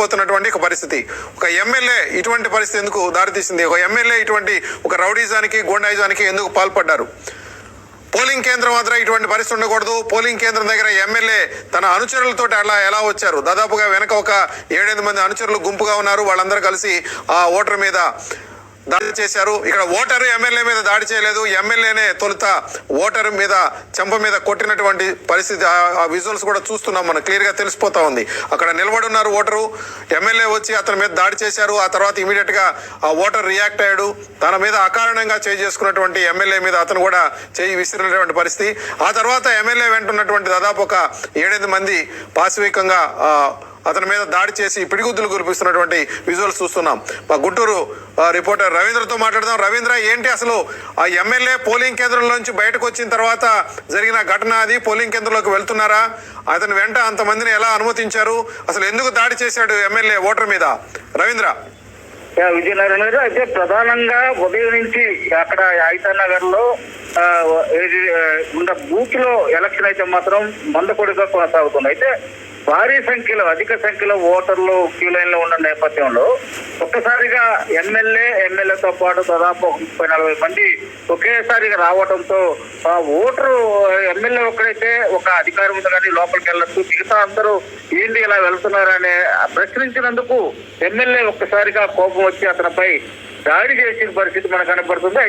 వెళ్ళిపోతున్నటువంటి ఒక పరిస్థితి. ఒక ఎమ్మెల్యే ఇటువంటి పరిస్థితి ఎందుకు దారితీసింది? ఒక ఎమ్మెల్యే ఇటువంటి ఒక రౌడీజానికి గూండాయిజానికి ఎందుకు పాల్పడ్డారు? పోలింగ్ కేంద్రం వద్ద ఇటువంటి పరిస్థితి ఉండకూడదు. పోలింగ్ కేంద్రం దగ్గర ఎమ్మెల్యే తన అనుచరులతో అలా ఎలా వచ్చారు? దాదాపుగా వెనక ఒక 7-8 మంది అనుచరులు గుంపుగా ఉన్నారు. వాళ్ళందరూ కలిసి ఆ ఓటర్ మీద దాడి చేశారు. ఇక్కడ ఓటరు ఎమ్మెల్యే మీద దాడి చేయలేదు. ఎమ్మెల్యేనే తొలుత ఓటరు మీద చెంప మీద కొట్టినటువంటి పరిస్థితి. ఆ విజువల్స్ కూడా చూస్తున్నాం, మనం క్లియర్గా తెలిసిపోతా ఉంది. అక్కడ నిలబడి ఉన్నారు ఓటరు, ఎమ్మెల్యే వచ్చి అతని మీద దాడి చేశారు. ఆ తర్వాత ఇమీడియట్గా ఆ ఓటర్ రియాక్ట్ అయ్యాడు. తన మీద అకారణంగా చేయి చేసుకున్నటువంటి ఎమ్మెల్యే మీద అతను కూడా చేయి విసిరినటువంటి పరిస్థితి. ఆ తర్వాత ఎమ్మెల్యే వెంటున్నటువంటి దాదాపు ఒక 7-8 మంది పాశవికంగా అతని మీద దాడి చేసి పిడిగుద్దులు కురిపిస్తున్నటువంటి విజువల్స్ చూస్తున్నాం. మా గుంటూరు రిపోర్టర్ రవీంద్రతో మాట్లాడదాం. రవీంద్ర, ఏంటి అసలు ఆ ఎమ్మెల్యే పోలింగ్ కేంద్రంలోంచి బయటకు వచ్చిన తర్వాత జరిగిన ఘటన? అది పోలింగ్ కేంద్రంలోకి వెళ్తున్నారా? అతని వెంట అంతమందిని ఎలా అనుమతించారు? అసలు ఎందుకు దాడి చేశాడు ఎమ్మెల్యే ఓటర్ మీద? రవీంద్ర. విజయనారాయణ గారు, అయితే ప్రధానంగా ఉదయం నుంచి అక్కడ ఆయితా నగర్ లో ఉన్న బూత్ లో ఎలక్షన్ అయితే మాత్రం మందకొడిగా కొనసాగుతుంది. అయితే భారీ సంఖ్యలో, అధిక సంఖ్యలో ఓటర్లు క్యూ లైన్ లో ఉన్న నేపథ్యంలో ఒక్కసారిగా ఎమ్మెల్యేతో పాటు దాదాపు 30-40 మంది ఒకేసారిగా రావడంతో ఆ ఓటరు ఎమ్మెల్యే ఒక్కడైతే ఒక అధికారం ఉంది కానీ లోపలికి వెళ్ళొచ్చు, మిగతా అందరూ ఏంటి ఇలా వెళ్తున్నారనే ప్రశ్నించినందుకు ఎమ్మెల్యే ఒక్కసారిగా కోపం వచ్చి అతనిపై దాడి చేసిన పరిస్థితి మనకు కనపడుతుంది.